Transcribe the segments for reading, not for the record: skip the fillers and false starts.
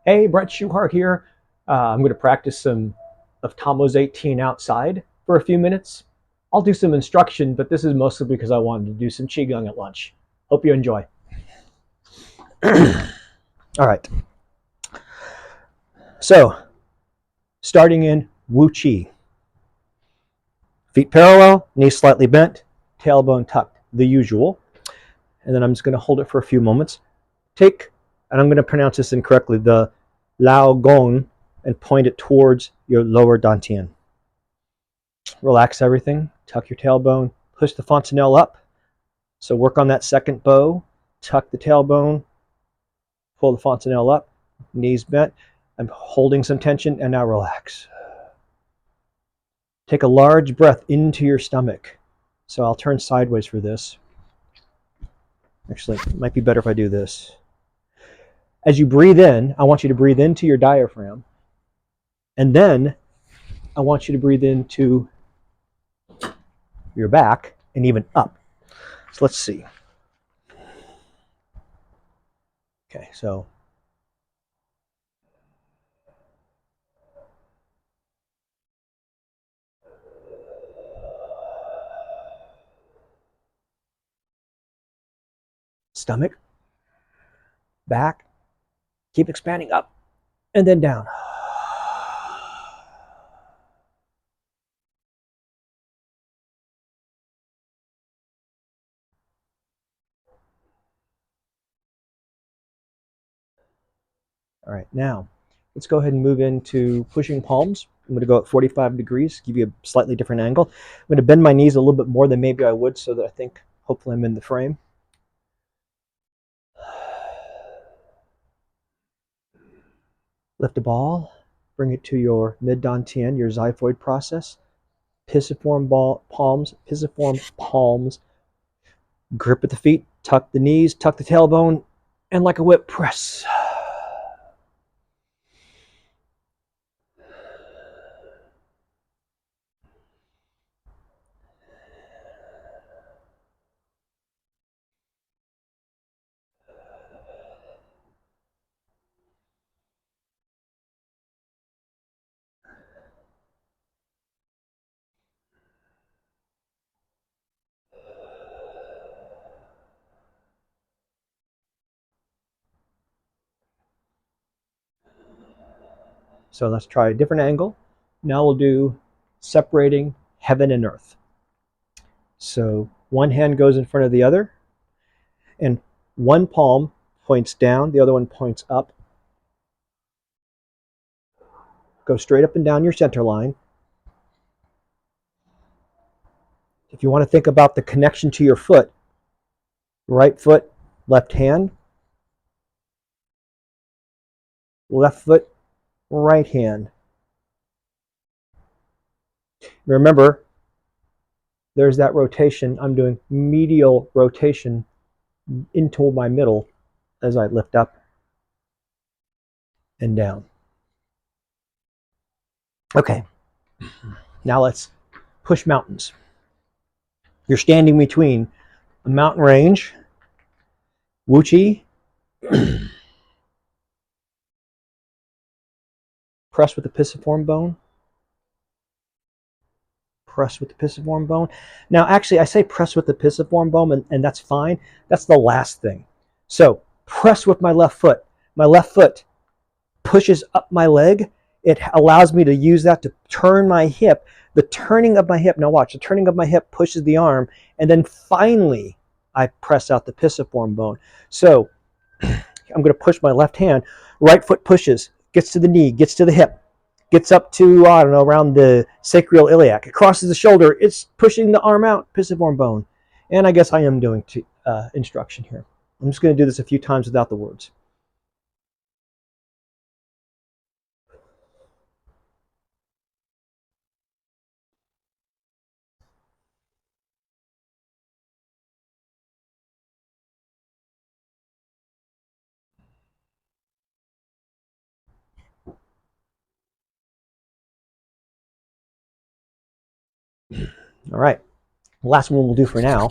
Hey, Brett Schuhart here. I'm going to practice some of Tamos 18 outside for a few minutes. I'll do some instruction, but this is mostly because I wanted to do some Qigong at lunch. Hope you enjoy. All right. So, starting in Wu Qi. Feet parallel, knees slightly bent, tailbone tucked, the usual. And then I'm just going to hold it for a few moments. Take, and I'm going to pronounce this incorrectly, the Lao Gong, and point it towards your lower dantian. Relax everything, tuck your tailbone, push the fontanelle up. So work on that second bow, tuck the tailbone, pull the fontanelle up, knees bent. I'm holding some tension, and now relax. Take a large breath into your stomach. So I'll turn sideways for this. Actually, it might be better if I do this. As you breathe in, I want you to breathe into your diaphragm. And then I want you to breathe into your back and even up. So let's see. Okay, so stomach, back, keep expanding up, and then down. All right, now let's go ahead and move into pushing palms. I'm going to go at 45 degrees, give you a slightly different angle. I'm going to bend my knees a little bit more than maybe I would so that I think hopefully I'm in the frame. Lift a ball, bring it to your mid-dantian, your xiphoid process. Pisiform palms. Grip at the feet, tuck the knees, tuck the tailbone, and like a whip, press. So let's try a different angle. Now we'll do separating heaven and earth. So one hand goes in front of the other, and one palm points down, the other one points up. Go straight up and down your center line. If you want to think about the connection to your foot, right foot, left hand, left foot, right hand. Remember, there's that rotation. I'm doing medial rotation into my middle as I lift up and down. Okay, now let's push mountains. You're standing between a mountain range, Wu Qi, press with the pisiform bone, press with the pisiform bone. Now, actually, I say press with the pisiform bone, and that's fine. That's the last thing. So, press with my left foot. My left foot pushes up my leg. It allows me to use that to turn my hip. The turning of my hip, now watch, the turning of my hip pushes the arm, and then finally, I press out the pisiform bone. So, I'm going to push my left hand. Right foot pushes, gets to the knee, gets to the hip, gets up to, I don't know, around the sacroiliac. It crosses the shoulder. It's pushing the arm out, pisiform bone. And I guess I am doing instruction here. I'm just going to do this a few times without the words. All right. Last one we'll do for now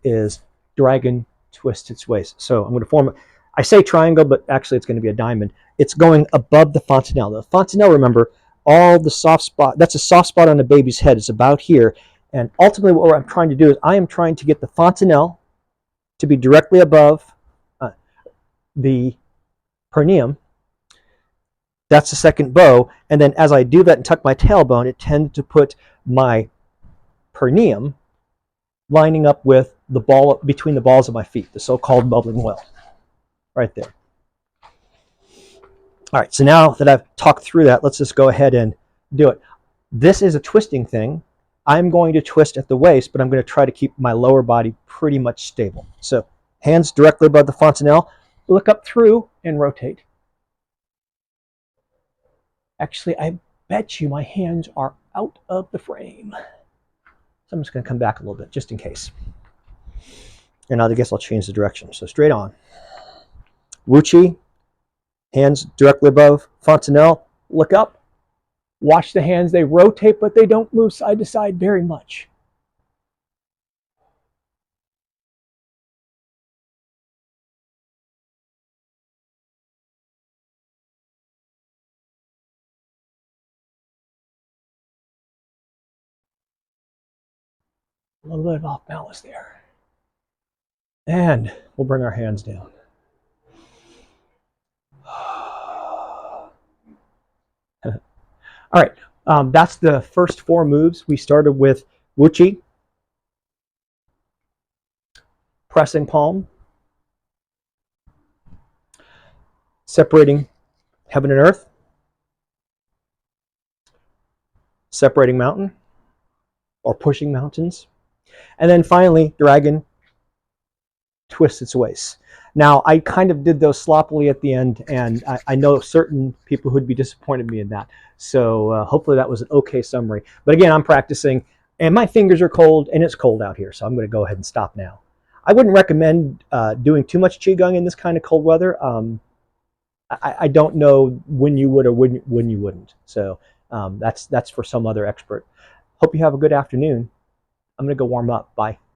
is dragon twist its waist. So I'm going to form, I say triangle, but actually it's going to be a diamond. It's going above the fontanelle. The fontanelle, remember, all the soft spot, that's a soft spot on the baby's head. It's about here. And ultimately what I'm trying to do is I am trying to get the fontanelle to be directly above the perineum. That's the second bow. And then as I do that and tuck my tailbone, it tends to put my perineum lining up with the ball between the balls of my feet, the so-called bubbling well, right there. All right, so now that I've talked through that, let's just go ahead and do it. This is a twisting thing. I'm going to twist at the waist, but I'm going to try to keep my lower body pretty much stable. So hands directly above the fontanelle, look up through and rotate. Actually, I bet you my hands are out of the frame. So I'm just going to come back a little bit just in case. And I guess I'll change the direction. So straight on. Wuchi, hands directly above fontanelle, look up. Watch the hands, they rotate, but they don't move side to side very much. A little bit off balance there. And we'll bring our hands down. All right, that's the first 4 moves. We started with Wuchi, pressing palm, separating heaven and earth, separating mountain, or pushing mountains, and then finally, dragon twists its waist. Now, I kind of did those sloppily at the end, and I know certain people who'd be disappointed in me in that. So hopefully that was an okay summary. But again, I'm practicing, and my fingers are cold, and it's cold out here, so I'm going to go ahead and stop now. I wouldn't recommend doing too much Qigong in this kind of cold weather. I don't know when you would or when you wouldn't. So that's for some other expert. Hope you have a good afternoon. I'm going to go warm up. Bye.